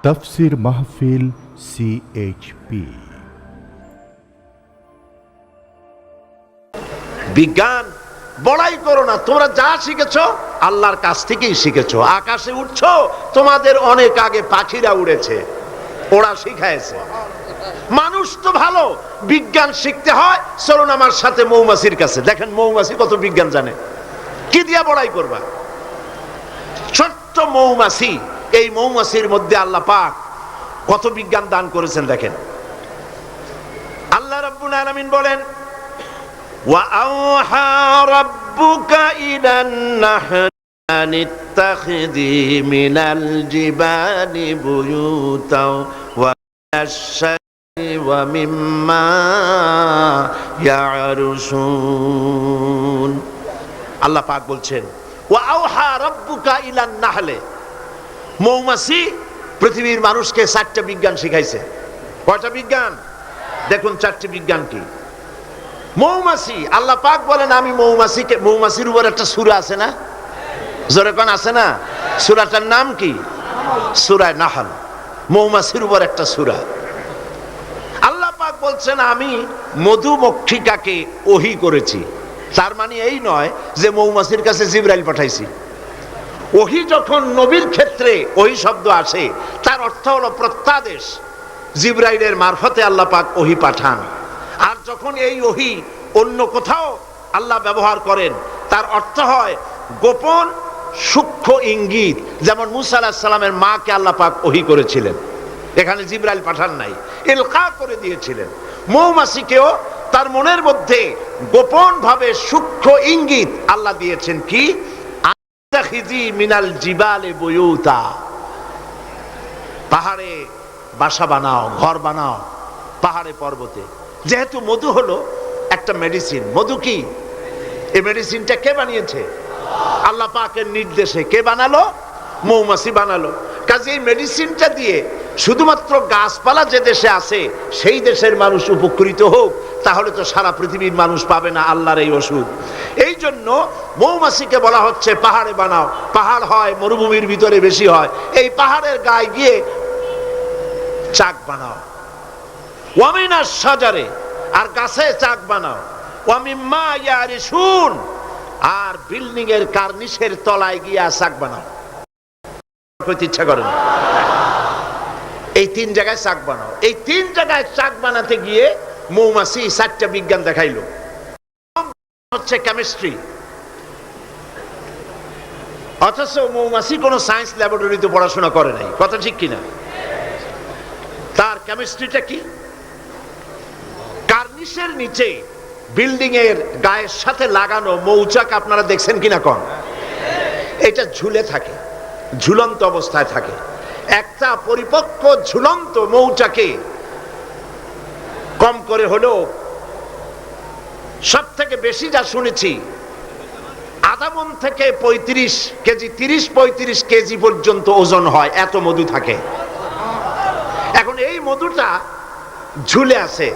তাফসীর মাহফিল CHP। বিজ্ঞান বড়াই করো না, তোমরা যা শিখেছো আল্লাহর কাছ থেকেই শিখেছো। আকাশে উঠছো, তোমাদের অনেক আগে পাখিরা উড়েছে, ওরা শিখাইছে। মানুষ তো ভালো, বিজ্ঞান শিখতে হয়, চলুন আমার সাথে মৌমাছির কাছে। দেখেন মৌমাছি কত বিজ্ঞান জানে। কি দিয়া বড়াই করবা? ছোট্ট মৌমাছি, এই মৌমাছির মধ্যে আল্লাহ পাক কত বিজ্ঞান দান করেছেন দেখেন। আল্লাহ রাব্বুল আলামিন বলেন, وَأَوْحَى رَبُّكَ إِلَى النَّحْلِ أَنِ اتَّخِذِي مِنَ الْجِبَالِ بُيُوتًا وَمِنَ الشَّجَرِ وَمِمَّا يَعْرُشُونَ। আল্লাহ পাক বলছেন, وَأَوْحَى رَبُّكَ إِلَى النَّحْلِ। মৌমাছি পৃথিবীর মানুষকে 4টা বিজ্ঞান শিখাইছে। কয়টা বিজ্ঞান? দেখুন 4টি বিজ্ঞান কি। মৌমাছি, আল্লাহ পাক বলেন আমি মৌমাছিকে, মৌমাছির উপর একটা সূরা আছে না, জোরে কোন আছে না? সূরাটার নাম কি? সূরা নাহল। মৌমাছির উপর একটা সূরা। আল্লাহ পাক বলছেন আমি মধুমক্ষিকাকে ওহী করেছি। তার মানে এই নয় যে মৌমাছির কাছে জিবরাইল পাঠাইছি। ওহী যখন নবীর ক্ষেত্রে ওহী শব্দ আসে, তার অর্থ হলো প্রত্যাদেশ। জিবরাইলের মারফতে আল্লাহ পাক ওহী পাঠান। আর যখন এই ওহী অন্য কোথাও আল্লাহ ব্যবহার করেন, তার অর্থ হয় গোপন সূক্ষ্ম ইঙ্গিত। যেমন মুসা আলাইহিস সালামের মাকে আল্লাহ পাক ওহী করেছিলেন, এখানে জিবরাইল পাঠান নাই, ইলকা করে দিয়েছিলেন। মৌমাছিকেও তার মনের মধ্যে গোপন ভাবে সূক্ষ্ম ইঙ্গিত আল্লাহ দিয়েছেন কি, আত্তাখিজি মিনাল জিবালে বুয়ুতা, পাহাড়ে বাসা বানাও, ঘর বানাও পাহাড়ে পর্বতে। যেহেতু মধু হলো একটা মেডিসিন, মধু কি? এই মেডিসিনটা কে বানিয়েছে? আল্লাহ পাকের নির্দেশে। কে বানালো? মৌমাছি বানালো। কাজে এই মেডিসিনটা দিয়ে শুধুমাত্র গাছপালা যে দেশে আছে সেই দেশের মানুষ উপকৃত হোক, তাহলে তো সারা পৃথিবীর মানুষ পাবে না আল্লাহর এই ওষুধ। এই জন্য মৌমাছিকে বলা হচ্ছে পাহাড়ে বানাও। পাহাড় হয় মরুভূমির ভিতরে বেশি হয়, এই পাহাড়ের গায়ে গিয়ে চাক বানাও। ওয়ামিনা শাজারে, আর গাছে চাক বানাও। ওয়ামিম্মা ইয়ারিশুন, আর বিল্ডিং এর কার্নিশের তলায় গিয়া চাক বানাও। কইতে ইচ্ছা করে না? এই 3 জায়গায় চাক বানাও। এই 3 জায়গায় চাক বানাতে গিয়ে মৌমাছি 4টা বিজ্ঞান দেখাইলো। হচ্ছে কেমিস্ট্রি, অথচ মৌমাছি কোনো সায়েন্স ল্যাবরেটরিতে পড়াশোনা করে নাই। কথা ঠিক কিনা? তার কেমিস্ট্রিটা কি? কার্নিশের নিচে বিল্ডিং এর গায়ের সাথে লাগানো মৌচাক আপনারা দেখছেন কিনা কোন? এটা ঝুলে থাকে, ঝুলন্ত অবস্থায় থাকে। একটা পরিপক্ক ঝুলন্ত মৌচাকে কম করে হলেও সব থেকে বেশি যা শুনেছি আধা মণ থেকে 35 কেজি, 30-35 কেজি পর্যন্ত ওজন হয়, এত মধু থাকে। এখন এই মধুটা ঝুলে আছে,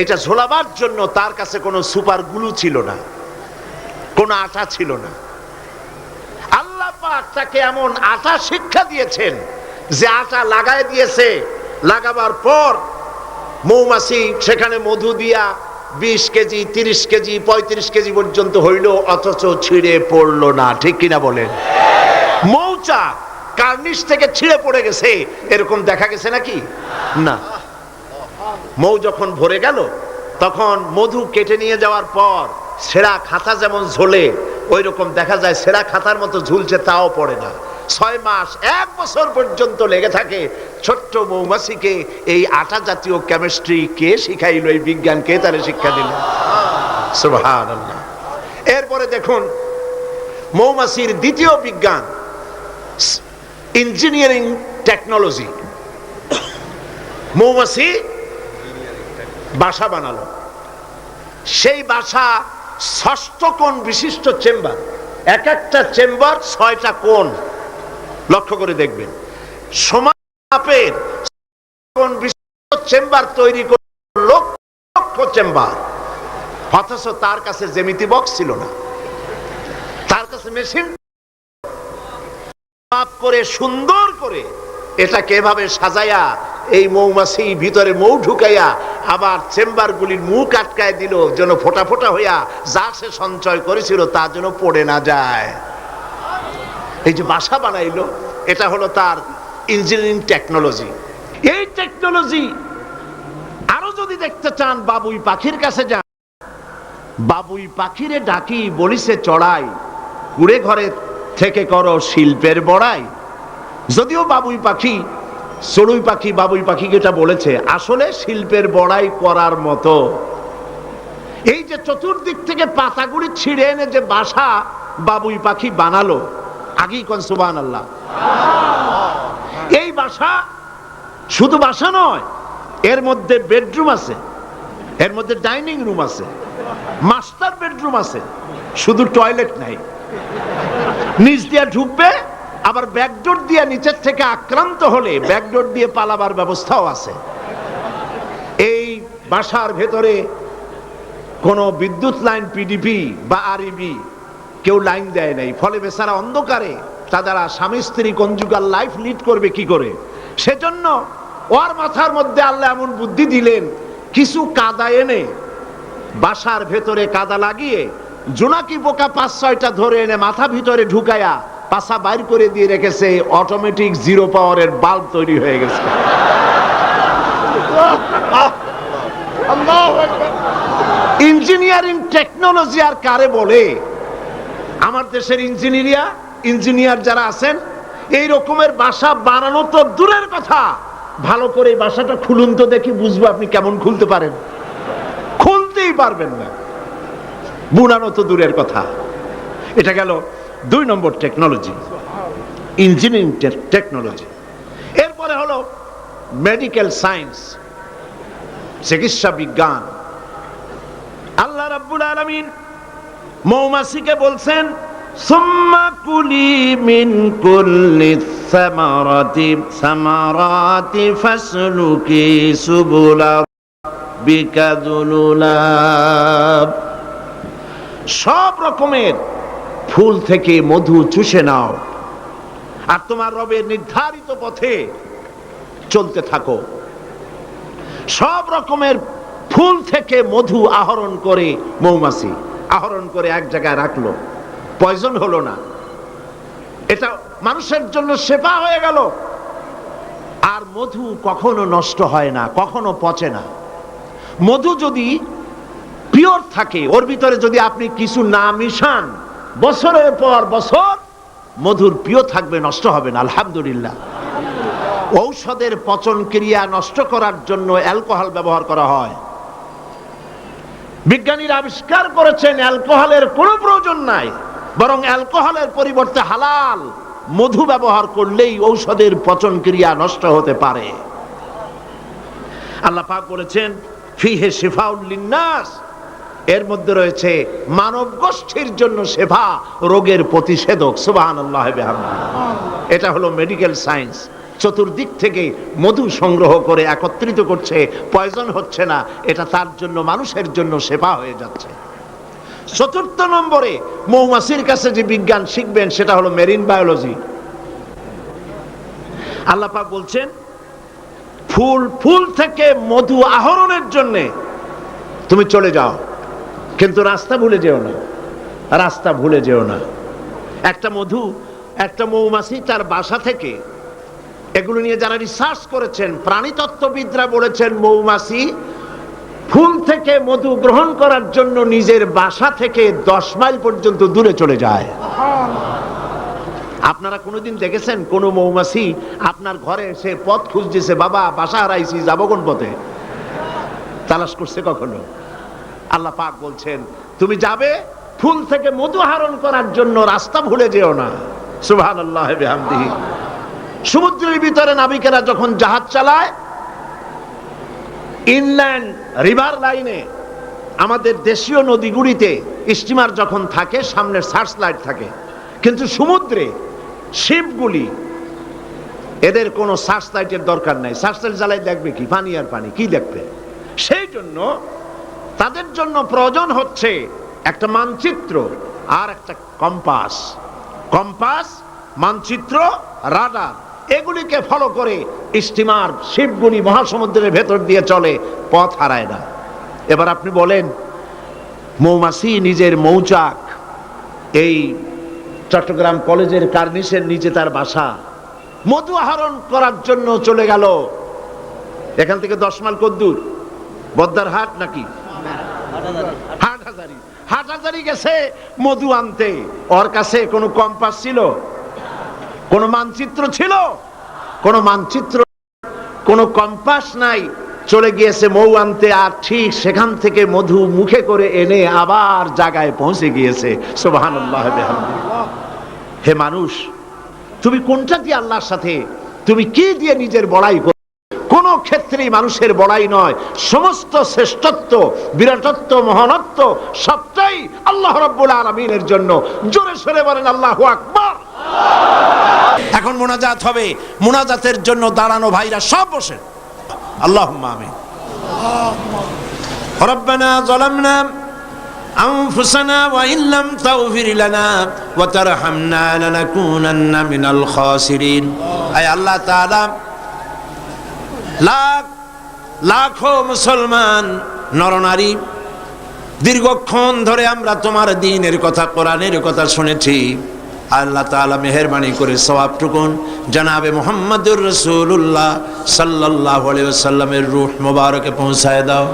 এটা ঝোলাবার জন্য তার কাছে কোনো সুপার গ্লু ছিল না, কোনো আটা ছিল না। আল্লাহ পাক তাকে এমন আটা শিক্ষা দিয়েছেন যে আটা লাগায় দিয়েছে, লাগাবার পর মৌমাছি সেখানে মধু দিয়া 20 কেজি, 30 কেজি, 35 কেজি পর্যন্ত হইল, অথচ ছিঁড়ে পড়লো না। ঠিক কিনা বলেন? মৌচাক কার্নিশ থেকে ছিঁড়ে পড়ে গেছে এরকম দেখা গেছে নাকি? না। মৌ যখন ভরে গেল, তখন মধু কেটে নিয়ে যাওয়ার পর সেরা খাতা যেমন ঝোলে, ওই রকম দেখা যায় সেরা খাতার মতো ঝুলছে, তাও পড়ে না। 6 মাস 1 বছর পর্যন্ত লেগে থাকে। ছোট্ট মৌমাছিকে এই আটা জাতীয় কেমিস্ট্রি কে শিখাইল? এই বিজ্ঞান কে তারে শিক্ষা দিল? সুবহানাল্লাহ। এরপরে দেখুন মৌমাছির দ্বিতীয় বিজ্ঞান, ইঞ্জিনিয়ারিং টেকনোলজি। মৌমাছি বাসা বানালো, সেই বাসা 6 কোণ বিশিষ্ট চেম্বার, এক একটা চেম্বার 6টা কোণ। লক্ষ্য করে দেখবেন, সমান মাপের কোণ বিশিষ্ট চেম্বার তৈরি করে লক্ষ লক্ষ চেম্বার। অথচ তার কাছে জ্যামিতি বক্স ছিল না, তার কাছে মেশিন মাপ করে সুন্দর করে এটাকে এভাবে সাজাইয়া এই মৌমাছি ভিতরে মৌ ঢুকাইয়া আবার চেম্বারগুলির মুখ আটকায় দিল, যেন ফোটা ফোটা হইয়া যা সে সঞ্চয় করেছিল তা যেন পড়ে না যায়। এই যে বাসা বানাইলো, এটা হলো তার ইঞ্জিনিয়ারিং টেকনোলজি। এই টেকনোলজি আরো যদি দেখতে চান, বাবুই পাখির কাছে যান। বাবুই পাখিরে ডাকি বলিছে চড়াই, কুড়ে ঘরে থেকে করো শিল্পের বড়াই। যদিও বাবুই পাখি, চড়ুই পাখি বাবুই পাখিকে এটা বলেছে, আসলে শিল্পের বড়াই করার মতো। এই যে চতুর্দিক থেকে পাতাগুলি ছিঁড়ে এনে যে বাসা বাবুই পাখি বানালো, আগেই কোন সুবহানাল্লাহ। এই বাসা শুধু বাসা নয়, এর মধ্যে বেডরুম আছে, এর মধ্যে ডাইনিং রুম আছে, মাস্টার বেডরুম আছে, শুধু টয়লেট নাই। নিচ দিয়ে ঢুকবে, আবার ব্যাকডোর দিয়ে নিচের থেকে আক্রান্ত হলে ব্যাকডোর দিয়ে পালাবার ব্যবস্থাও আছে। এই বাসার ভেতরে কোনো বিদ্যুৎ লাইন পিডিপি বা আরইবি কেউ লাইন দেয় নাই, ফলে বেচারা অন্ধকারে তারা স্বামী স্ত্রী কনজুগাল লাইফ লিড করবে কি করে। সেজন্য ওর মাথার মধ্যে আল্লাহ এমন বুদ্ধি দিলেন, কিছু কাদা এনে বাসার ভেতরে কাদা লাগিয়ে জোনাকি পোকা 5-6টা ধরে এনে মাথা ভিতরে ঢুকায়া পাছা বাইর করে দিয়ে রেখেছে। অটোমেটিক 0 পাওয়ারের বাল্ব তৈরি হয়ে গেছে। ইঞ্জিনিয়ারিং টেকনোলজি আর কারে বলে? আমার দেশের ইঞ্জিনিয়ার যারা আছেন, এই রকমের বাসা বানানো তো দূরের কথা, ভালো করে বাসাটা খুলুন তো দেখি, বুঝবো আপনি কেমন খুলতে পারেন। খুলতেই পারবেন না, বুনানো তো দূরের কথা। এটা গেল 2 নম্বর টেকনোলজি, ইঞ্জিনিয়ারিং টেকনোলজি। এরপরে হলো মেডিকেল সায়েন্স, চিকিৎসা বিজ্ঞান। আল্লাহ রাব্বুল আলামিন মৌমাছিকে বলছেন, সুম্মা কুলি মিন কুল্লি সামারাতি ফাসলুকি সুবুলা বিকা যুলুলাব। সব রকমের ফুল থেকে মধু চুষে নাও আর তোমার রবের নির্ধারিত পথে চলতে থাকো। সব রকমের ফুল থেকে মধু আহরণ করে মৌমাছি আহরণ করে এক জায়গায় রাখলো, পয়জন হলো না, এটা মানুষের জন্য সেবা হয়ে গেল। আর মধু কখনো নষ্ট হয় না, কখনো পচে না। মধু যদি পিওর থাকে, ওর ভিতরে যদি আপনি কিছু না মিশান, বছরের পর বছর মধুর পিও থাকবে, নষ্ট হবে না। আলহামদুলিল্লাহ। ঔষধের পচন ক্রিয়া নষ্ট করার জন্য অ্যালকোহল ব্যবহার করা হয়। বিজ্ঞানীরা আবিষ্কার করেছেন অ্যালকোহলের কোনো প্রয়োজন নাই, বরং অ্যালকোহলের পরিবর্তে হালাল মধু ব্যবহার করলেই ঔষধের পচন ক্রিয়া নষ্ট হতে পারে। আল্লাহ পাক বলেছেন, ফিহে শিফাউল লিন্নাস, এর মধ্যে রয়েছে মানব গোষ্ঠীর জন্য সেবা, রোগের প্রতিষেধক। সুবহানাল্লাহ বিহামদিহি। এটা হলো মেডিকেল সায়েন্স। চতুর্দিক থেকে মধু সংগ্রহ করে একত্রিত করছে, পয়জন হচ্ছে না, এটা তার জন্য, মানুষের জন্য সেবা হয়ে যাচ্ছে। 4র্থ নম্বরে মৌমাছির কাছে যে বিজ্ঞান শিখবেন সেটা হলো মেরিন বায়োলজি। আল্লাহ পাক বলছেন, ফুল থেকে মধু আহরণের জন্য তুমি চলে যাও, কিন্তু রাস্তা ভুলে যেও না, রাস্তা ভুলে যেও না। একটা মৌমাছি তার বাসা থেকে, এগুলো নিয়ে যারা রিসার্চ করেছেন, প্রাণীতত্ত্ববিদরা বলেছেন, মৌমাছি ফুল থেকে মধু গ্রহণ করার জন্য নিজের বাসা থেকে 10 মাইল পর্যন্ত দূরে চলে যায়। আপনারা কোনোদিন দেখেছেন কোন মৌমাছি আপনার ঘরে এসে পথ খুঁজতেছে, বাবা বাসা হারাইছি, যাবো কোন পথে? তালাশ করছে কখনো? আল্লাহ পাক বলছেন, তুমি যাবে ফুল থেকে মধু আহরণ করার জন্য, রাস্তা ভুলে যেও না। সুবহানাল্লাহ বিহামদিহি। সমুদ্রের ভিতরে নাবিকেরা যখন জাহাজ চালায়, ইনল্যান্ড রিভার লাইনে, আমাদের দেশীয় নদীগুলিতে স্টিমার যখন থাকে সামনে সার্চ লাইট থাকে, কিন্তু সমুদ্রে শিপগুলি, এদের কোনো সার্চ লাইটের দরকার নাই। সার্চ লাইট জ্বালাই দেখবে কি? পানি আর পানি, কি দেখবে? সেই জন্য তাদের জন্য প্রয়োজন হচ্ছে একটা মানচিত্র আর একটা কম্পাস। কম্পাস মানচিত্র, রাডার, এগুলিকে ফলো করে স্টিমার শিপগুলি মহাসমুদ্রের ভেতর দিয়ে চলে, পথ হারায় না। এবার আপনি বলেন, মৌমাছি নিজের মৌচাক, এই চট্টগ্রাম কলেজের কার্নিসের নিচে তার বাসা, মধু আহরণ করার জন্য চলে গেল। এখান থেকে 10 মাইল কদ্দূর? বদ্দার হাট নাকি হাটহাজারী? হাটহাজারী গেছে মধু আনতে। ওর কাছে কোনো কম্পাস ছিল? কোনো মানচিত্র ছিল? কোনো মানচিত্র, কোনো কম্পাস নাই। চলে গিয়েছে মৌ আনতে, আর ঠিক সেখান থেকে মধু মুখে করে এনে আবার জায়গায় পৌঁছে গিয়েছে। সুবহানাল্লাহ বিহামদিহি। হে মানুষ, তুমি কোনটা দিয়ে আল্লাহর সাথে, তুমি কি দিয়ে নিজের বড়াই করো? কোন ক্ষেত্রেই মানুষের বড়াই নয়, সমস্ত শ্রেষ্ঠত্ব, বিরাটত্ব, মহানত্ব সবটাই আল্লাহ রাব্বুল আলামিনের জন্য। জোরে সরে বলেন আল্লাহু আকবার। এখন মুনাজাত হবে। মুনাজাতের জন্য দাঁড়ানো ভাইরা সব বসে। আল্লাহুম্মা আমিন। রব্বানা যালামনা আনফুসানা ওয়া ইন লাম তাগফির লানা ওয়া তারহামনা লানাকুনান্না মিনাল খাসিরিন। আয় আল্লাহ তাআলা, লাখ লাখো মুসলমান নরনারী, দীর্ঘক্ষণ ধরে আমরা তোমার দ্বীনের কথা, কোরআনের কথা শুনেছি। আল্লাহ তাআলা মেহেরবানি করে সওয়াবটুকুন জনাবে মুহাম্মদুর রাসূলুল্লাহ সাল্লাল্লাহু আলাইহি ওয়াসাল্লামের রূহ মুবারকে পৌঁছায় দাও।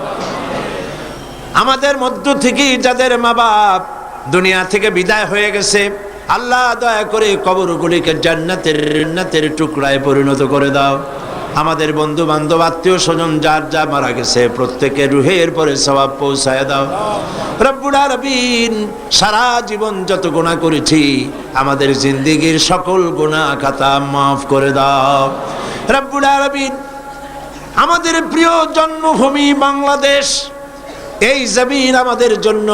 আমাদের মধ্য থেকে যাদের মা বাপ দুনিয়া থেকে বিদায় হয়ে গেছে, আল্লাহ দয়া করে কবরগুলিকে জান্নাতের টুকরায় পরিণত করে দাও। আমাদের বন্ধু বান্ধব, আত্মীয় স্বজন যার যা মারা গেছে, প্রত্যেকের রুহের পরে সওয়াব পৌঁছায় দাও। রব্বুল আলামিন, সারা জীবন যত গুনাহ করেছি, আমাদের জিন্দেগীর সকল গুনাহ খাতা মাফ করে দাও। রব্বুল আলামিন, আমাদের প্রিয় জন্মভূমি বাংলাদেশ, এই জমিন আমাদের জন্য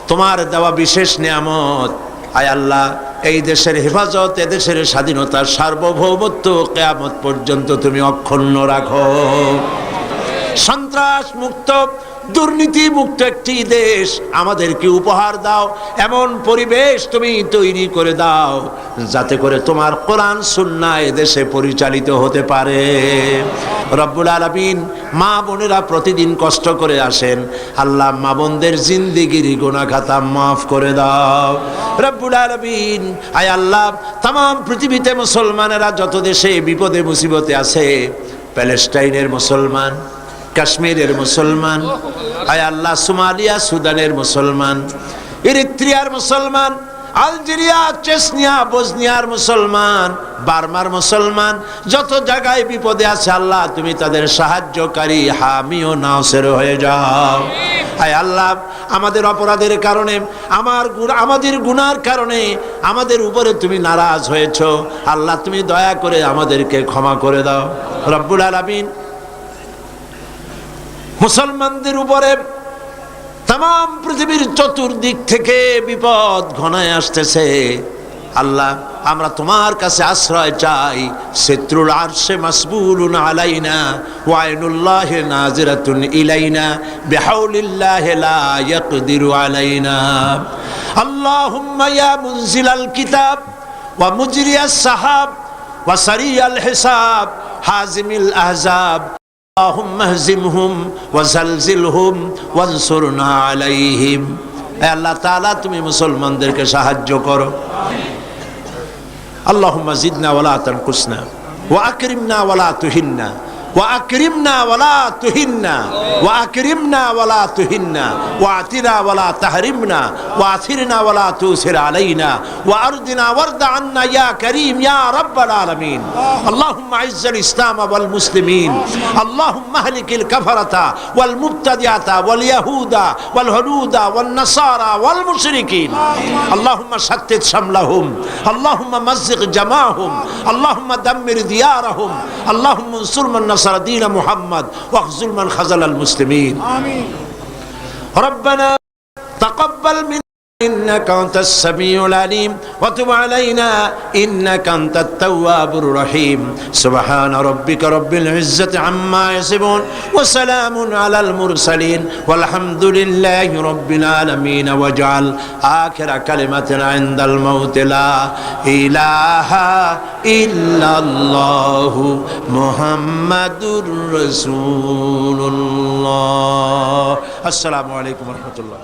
তোমার দেওয়া বিশেষ নিয়ামত। আয় আল্লাহ, এই দেশের হেফাজত, এদেশের স্বাধীনতা, সার্বভৌমত্ব কিয়ামত পর্যন্ত তুমি অক্ষুণ্ণ রাখো। সন্ত্রাস মুক্ত, দুর্নীতি মুক্ত একটি দেশ আমাদেরকে উপহার দাও। এমন পরিবেশ তুমি তৈরি করে দাও যাতে করে তোমার কোরআন সুন্নাহ এদেশে পরিচালিত হতে পারে। রব্বুল আলামিন, মা বোনেরা প্রতিদিন কষ্ট করে আসেন, আল্লাহ মা বোনদের জিন্দেগির গুনাহ খাতা মাফ করে দাও। রব্বুল আলামিন, আয় আল্লাহ, তাম পৃথিবীতে মুসলমানেরা যত দেশে বিপদে মুসিবতে আছে, প্যালেস্টাইনের মুসলমান, কাশ্মীরের মুসলমান, আয় আল্লাহ, সোমালিয়া সুদানের মুসলমান, ইরিত্রিয়ার মুসলমান, আলজেরিয়া, চেচনিয়া, বসনিয়ার মুসলমান, বার্মার মুসলমান, যত জায়গায় বিপদে আছে আল্লাহ তুমি তাদের সাহায্যকারী, হামি ও নাসির হয়ে যাও। আয় আল্লাহ, আমাদের অপরাধের কারণে, আমাদের গুনার কারণে আমাদের উপরে তুমি নারাজ হয়েছো, আল্লাহ তুমি দয়া করে আমাদেরকে ক্ষমা করে দাও। রব্বুল আলামিন, মুসলমানদের উপরে তাম পৃথিবীর চতুর্দিক থেকে বিপদ ঘনায় আসতেছে। আল্লাহ, আমরা তোমার কাছে আশ্রয় চাই। শত্রুল আরশে মাসবুলুন আলাইনা ওয়া আইনুল্লাহি নাজিরাতুন ইলাইনা বিহাউলিল্লাহি লা ইয়াকদিরু আলাইনা। আল্লাহুম্মা ইয়া মুনজিলাল কিতাব ওয়া মুজরিয়াস সাহাব ওয়া সারিয়াল হিসাব হাজিমিল আহজাব, আল্লাহুম্মা হজিমহুম ওয়া জালজিলহুম ওয়ানসুরনা আলাইহিম। হে আল্লাহ তাআলা, তুমি মুসলমানদেরকে সাহায্য করো। আল্লাহুম্মা জিদনা ওয়া লা তানকুসনা ওয়া আকরিমনা ওয়া লা তুহিন্না ওয়া আকরিমনা ওয়া লা তুহিন্না ওয়া আকরিমনা ওয়া লা তুহিন্না ওয়া আতিনা ওয়া লা তাহরিমনা ওয়া আথিরনা ওয়া লা তুসির আলাইনা ওয়া আরদিনা ওয়ারদা আন্না ইয়া করিম ইয়া রাব্বাল আলামিন। আল্লাহুম্মা আইজ্জাল ইসলাম ওয়াল মুসলিমিন, আল্লাহুম্মা আহলিকিল কাফারাতা ওয়াল মুবতাদিআতা ওয়াল ইয়াহুদা ওয়াল হুনুদা ওয়ান নাসারা ওয়াল মুশরিকিন। আল্লাহুম্মা শাত্তিত শামলাহুম, আল্লাহুম্মা মাযজিগ জামাআহুম, আল্লাহুম্মা দাম্মির দিয়ারাহুম, আল্লাহুম্মা আনসুর মান নাসারা দীন মুহাম্মদ ওয়াখযুল মান খাযালাল মুসলিমিন। আমিন। রব্বানা তাকাব্বাল মিন إنك أنت السميع العليم وتب علينا إنك أنت التواب الرحيم سبحان ربك رب العزة عما يصفون وسلام على المرسلين والحمد لله رب العالمين واجعل آخر كلمتنا عند الموت لا إله إلا الله محمد رسول الله. السلام عليكم ورحمة الله.